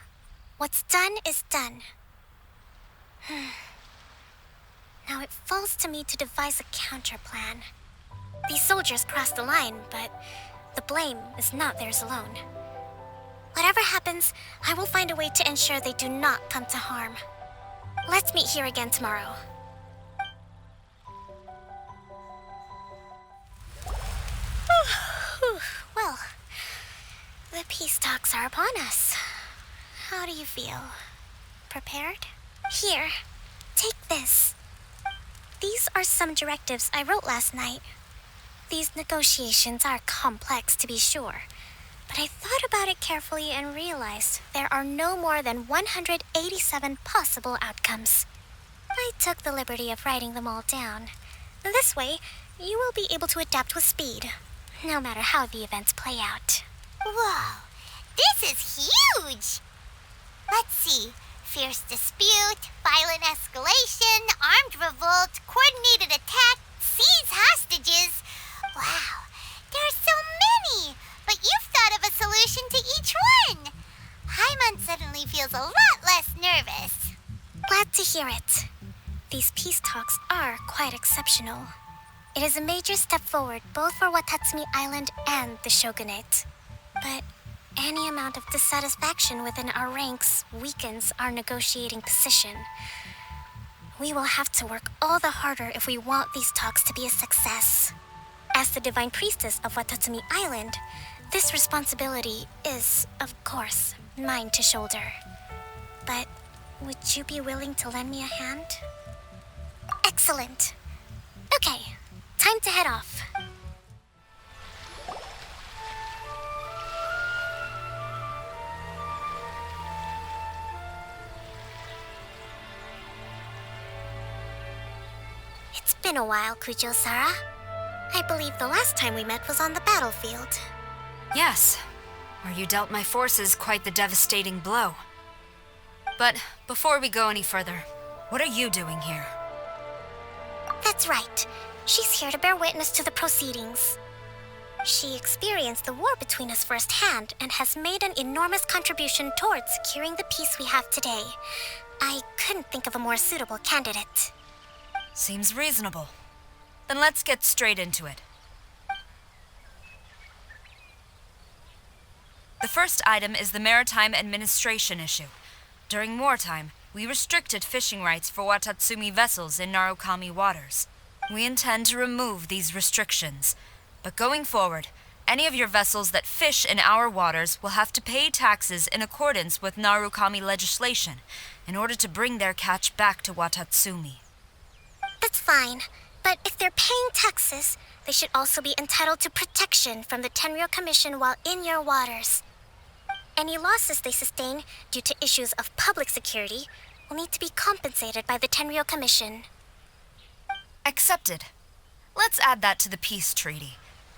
What's done is done. Now it falls to me to devise a counter plan. These soldiers crossed the line, but the blame is not theirs alone. Whatever happens, I will find a way to ensure they do not come to harm. Let's meet here again tomorrow. Well, the peace talks are upon us. How do you feel? Prepared? Here, take this. These are some directives I wrote last night. These negotiations are complex, to be sure, but I thought about it carefully and realized there are no more than 187 possible outcomes. I took the liberty of writing them all down. This way, you will be able to adapt with speed, no matter how the events play out. Whoa, this is huge! Let's see. Fierce dispute, violent escalation, armed revolt, coordinated attack, seize hostages. Wow, there are so many! But you've thought of a solution to each one! Hyman suddenly feels a lot less nervous. Glad to hear it. These peace talks are quite exceptional. It is a major step forward both for Watatsumi Island and the Shogunate. But any amount of dissatisfaction within our ranks weakens our negotiating position. We will have to work all the harder if we want these talks to be a success. As the Divine Priestess of Watatsumi Island, this responsibility is, of course, mine to shoulder. But would you be willing to lend me a hand? Excellent. Okay, time to head off. It's been a while, Kujo-Sara. I believe the last time we met was on the battlefield. Yes, where you dealt my forces quite the devastating blow. But before we go any further, what are you doing here? That's right. She's here to bear witness to the proceedings. She experienced the war between us firsthand and has made an enormous contribution towards securing the peace we have today. I couldn't think of a more suitable candidate. Seems reasonable. Then let's get straight into it. The first item is the maritime administration issue. During wartime, we restricted fishing rights for Watatsumi vessels in Narukami waters. We intend to remove these restrictions, but going forward, any of your vessels that fish in our waters will have to pay taxes in accordance with Narukami legislation in order to bring their catch back to Watatsumi. That's fine, but if they're paying taxes, they should also be entitled to protection from the Tenryou Commission while in your waters. Any losses they sustain due to issues of public security will need to be compensated by the Tenryou Commission. Accepted. Let's add that to the peace treaty.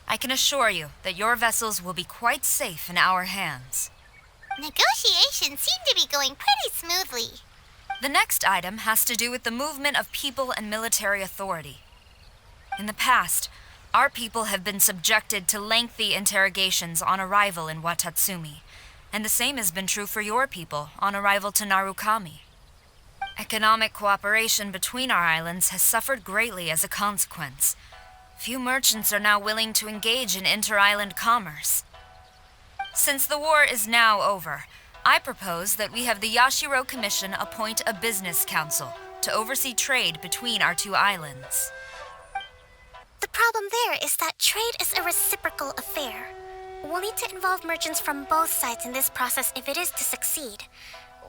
I can assure you that your vessels will be quite safe in our hands. Negotiations seem to be going pretty smoothly. The next item has to do with the movement of people and military authority. In the past, our people have been subjected to lengthy interrogations on arrival in Watatsumi, and the same has been true for your people on arrival to Narukami. Economic cooperation between our islands has suffered greatly as a consequence. Few merchants are now willing to engage in inter-island commerce. Since the war is now over, I propose that we have the Yashiro Commission appoint a business council to oversee trade between our two islands. The problem there is that trade is a reciprocal affair. We'll need to involve merchants from both sides in this process if it is to succeed.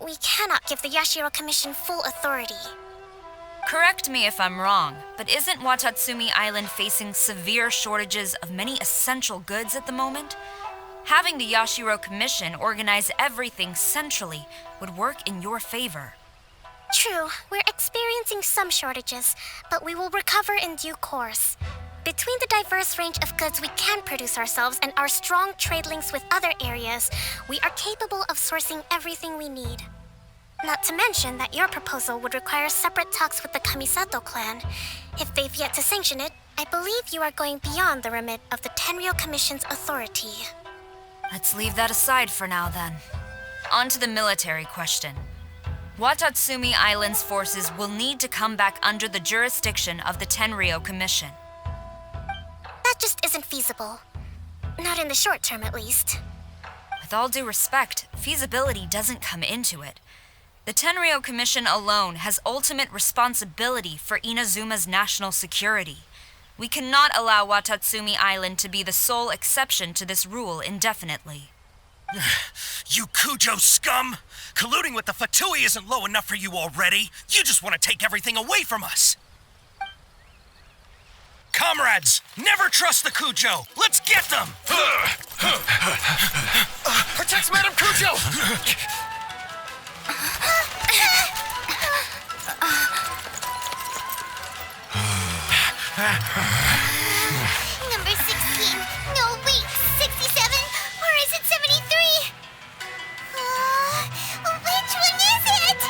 We cannot give the Yashiro Commission full authority. Correct me if I'm wrong, but isn't Watatsumi Island facing severe shortages of many essential goods at the moment? Having the Yashiro Commission organize everything centrally would work in your favor. True, we're experiencing some shortages, but we will recover in due course. Between the diverse range of goods we can produce ourselves and our strong trade links with other areas, we are capable of sourcing everything we need. Not to mention that your proposal would require separate talks with the Kamisato clan. If they've yet to sanction it, I believe you are going beyond the remit of the Tenryou Commission's authority. Let's leave that aside for now, then. On to the military question. Watatsumi Island's forces will need to come back under the jurisdiction of the Tenryou Commission. That just isn't feasible. Not in the short term, at least. With all due respect, feasibility doesn't come into it. The Tenryo Commission alone has ultimate responsibility for Inazuma's national security. We cannot allow Watatsumi Island to be the sole exception to this rule indefinitely. You Kujo scum! Colluding with the Fatui isn't low enough for you already. You just want to take everything away from us. Comrades, never trust the Kujo. Let's get them! Protect Madame Kujo! Number 16. No, wait. 67? Or is it 73? Which one is it?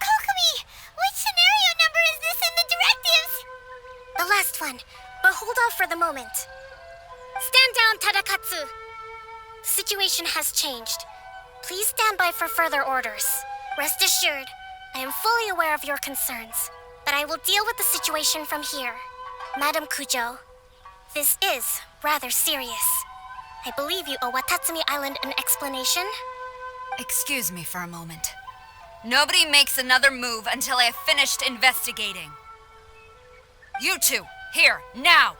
Kokomi! Which scenario number is this in the directives? The last one, but hold off for the moment. Stand down, Tadakatsu. The situation has changed. Please stand by for further orders. Rest assured, I am fully aware of your concerns, but I will deal with the situation from here. Madam Kujo, this is rather serious. I believe you owe Watatsumi Island an explanation. Excuse me for a moment. Nobody makes another move until I have finished investigating. You two, here, now!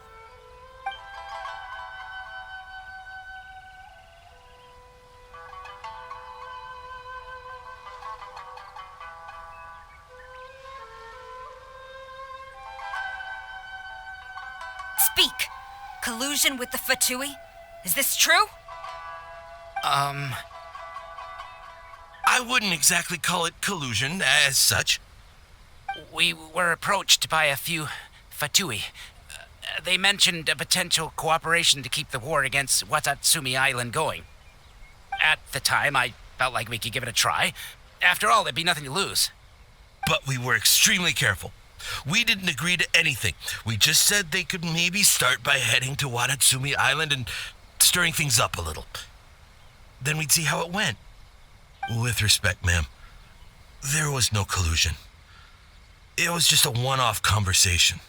Speak! Collusion with the Fatui? Is this true? I wouldn't exactly call it collusion as such. We were approached by a few Fatui. They mentioned a potential cooperation to keep the war against Watatsumi Island going. At the time, I felt like we could give it a try. After all, there'd be nothing to lose. But we were extremely careful. We didn't agree to anything. We just said they could maybe start by heading to Watatsumi Island and stirring things up a little. Then we'd see how it went. With respect, ma'am, there was no collusion. It was just a one-off conversation.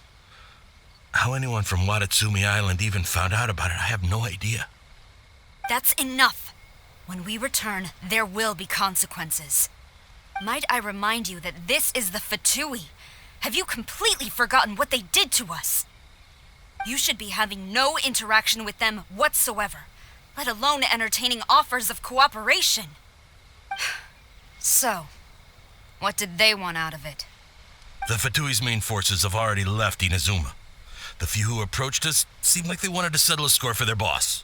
How anyone from Watatsumi Island even found out about it, I have no idea. That's enough. When we return, there will be consequences. Might I remind you that this is the Fatui? Have you completely forgotten what they did to us? You should be having no interaction with them whatsoever, let alone entertaining offers of cooperation. So, what did they want out of it? The Fatui's main forces have already left Inazuma. The few who approached us seemed like they wanted to settle a score for their boss.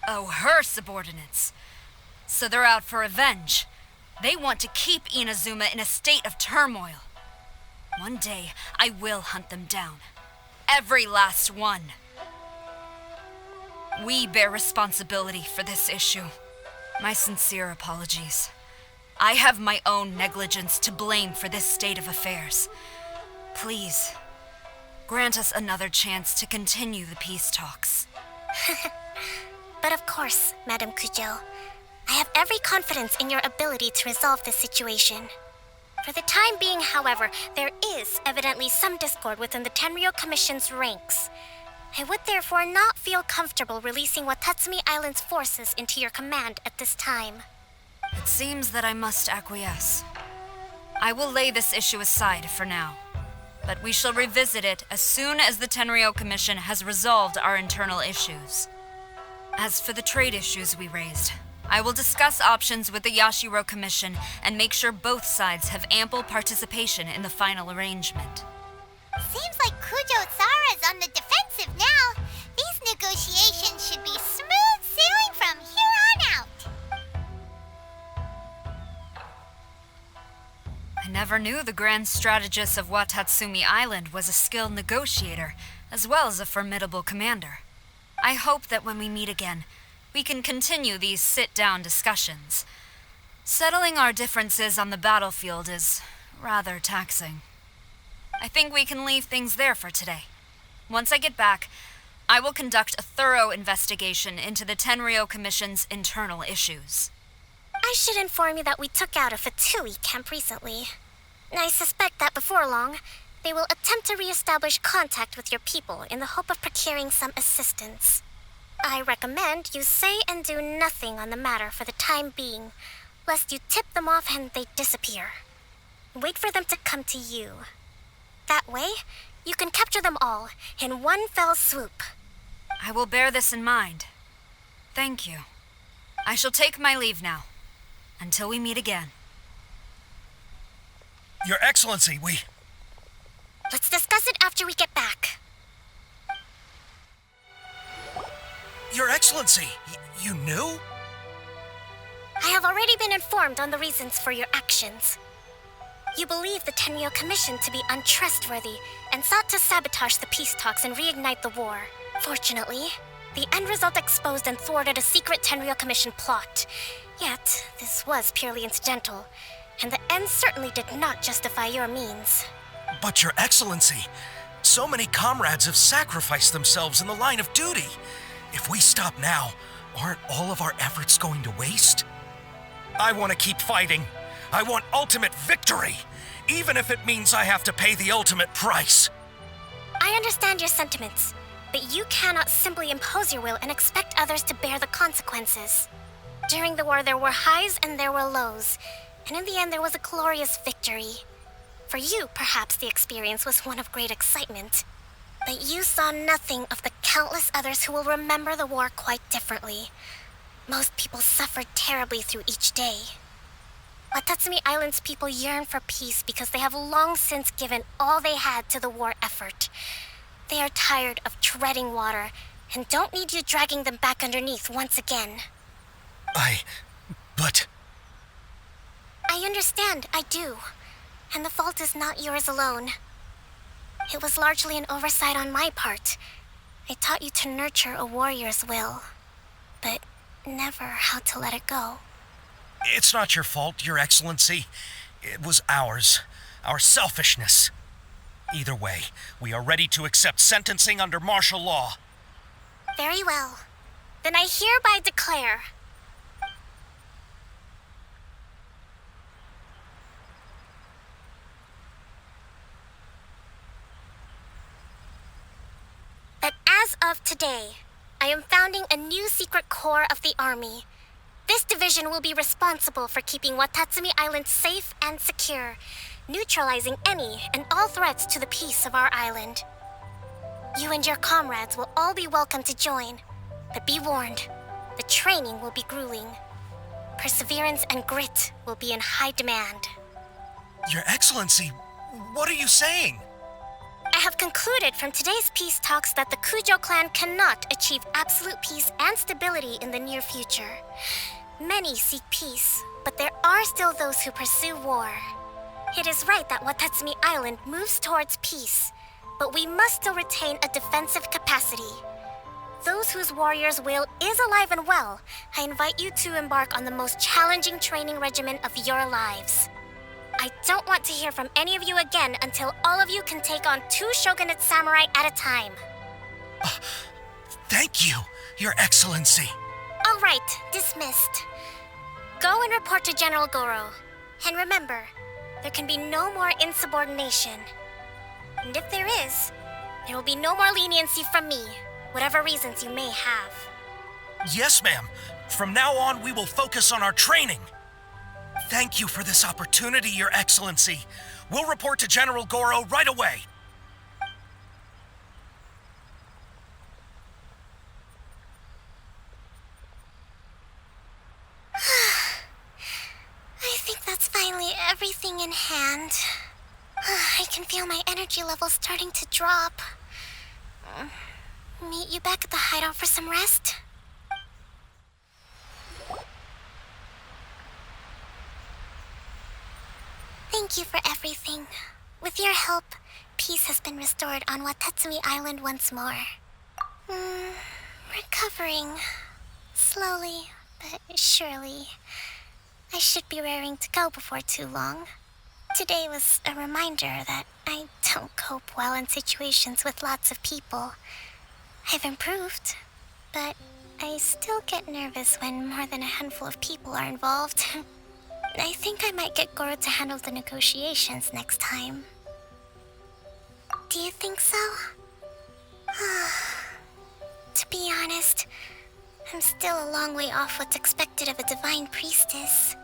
Oh, her subordinates. So they're out for revenge. They want to keep Inazuma in a state of turmoil. One day, I will hunt them down. Every last one. We bear responsibility for this issue. My sincere apologies. I have my own negligence to blame for this state of affairs. Please, grant us another chance to continue the peace talks. But of course, Madam Kujo, I have every confidence in your ability to resolve this situation. For the time being, however, there is evidently some discord within the Tenryo Commission's ranks. I would therefore not feel comfortable releasing Watatsumi Island's forces into your command at this time. It seems that I must acquiesce. I will lay this issue aside for now, but we shall revisit it as soon as the Tenryo Commission has resolved our internal issues. As for the trade issues we raised, I will discuss options with the Yashiro Commission and make sure both sides have ample participation in the final arrangement. Seems like Kujo-Sara's on the defensive now. These negotiations should be smooth sailing from here on out. I never knew the grand strategist of Watatsumi Island was a skilled negotiator, as well as a formidable commander. I hope that when we meet again, we can continue these sit-down discussions. Settling our differences on the battlefield is rather taxing. I think we can leave things there for today. Once I get back, I will conduct a thorough investigation into the Tenryo Commission's internal issues. I should inform you that we took out a Fatui camp recently. I suspect that before long, they will attempt to re-establish contact with your people in the hope of procuring some assistance. I recommend you say and do nothing on the matter for the time being, lest you tip them off and they disappear. Wait for them to come to you. That way, you can capture them all in one fell swoop. I will bear this in mind. Thank you. I shall take my leave now. Until we meet again. Your Excellency, Let's discuss it after we get back. Your Excellency, you knew? I have already been informed on the reasons for your actions. You believe the Tenryo Commission to be untrustworthy and sought to sabotage the peace talks and reignite the war. Fortunately, the end result exposed and thwarted a secret Tenryo Commission plot. Yet, this was purely incidental, and the end certainly did not justify your means. But Your Excellency, so many comrades have sacrificed themselves in the line of duty. If we stop now, aren't all of our efforts going to waste? I want to keep fighting. I want ultimate victory, even if it means I have to pay the ultimate price. I understand your sentiments, but you cannot simply impose your will and expect others to bear the consequences. During the war, there were highs and there were lows, and in the end, there was a glorious victory. For you, perhaps the experience was one of great excitement, but you saw nothing of the countless others who will remember the war quite differently. Most people suffered terribly through each day. Watatsumi Island's people yearn for peace because they have long since given all they had to the war effort. They are tired of treading water and don't need you dragging them back underneath once again. But... I understand, I do. And the fault is not yours alone. It was largely an oversight on my part. I taught you to nurture a warrior's will, but never how to let it go. It's not your fault, Your Excellency. It was ours. Our selfishness. Either way, we are ready to accept sentencing under martial law. Very well. Then I hereby declare... that as of today, I am founding a new secret corps of the army. This division will be responsible for keeping Watatsumi Island safe and secure, neutralizing any and all threats to the peace of our island. You and your comrades will all be welcome to join, but be warned, the training will be grueling. Perseverance and grit will be in high demand. Your Excellency, what are you saying? I have concluded from today's peace talks that the Kujo clan cannot achieve absolute peace and stability in the near future. Many seek peace, but there are still those who pursue war. It is right that Watatsumi Island moves towards peace, but we must still retain a defensive capacity. Those whose warrior's will is alive and well, I invite you to embark on the most challenging training regimen of your lives. I don't want to hear from any of you again until all of you can take on 2 shogunate samurai at a time. Thank you, Your Excellency. All right, dismissed. Go and report to General Goro. And remember, there can be no more insubordination. And if there is, there will be no more leniency from me, whatever reasons you may have. Yes, ma'am. From now on, we will focus on our training. Thank you for this opportunity, Your Excellency. We'll report to General Goro right away. I think that's finally everything in hand. I can feel my energy levels starting to drop. Meet you back at the hideout for some rest? Thank you for everything. With your help, peace has been restored on Watatsumi Island once more. Recovering. Slowly, but surely. I should be raring to go before too long. Today was a reminder that I don't cope well in situations with lots of people. I've improved, but I still get nervous when more than a handful of people are involved. I think I might get Goro to handle the negotiations next time. Do you think so? To be honest, I'm still a long way off what's expected of a divine priestess.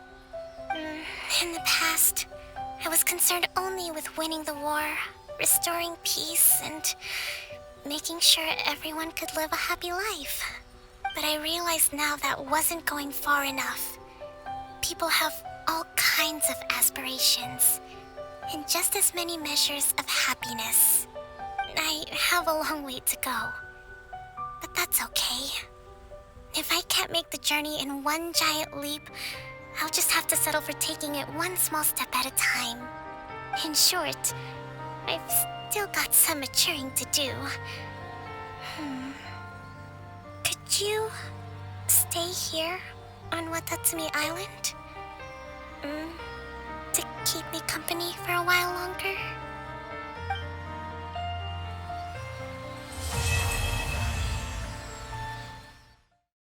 In the past, I was concerned only with winning the war, restoring peace, and making sure everyone could live a happy life. But I realize now that wasn't going far enough. People have all kinds of aspirations, and just as many measures of happiness. I have a long way to go, but that's okay. If I can't make the journey in one giant leap, I'll just have to settle for taking it one small step at a time. In short, I've still got some maturing to do. Could you stay here on Watatsumi Island? To keep me company for a while?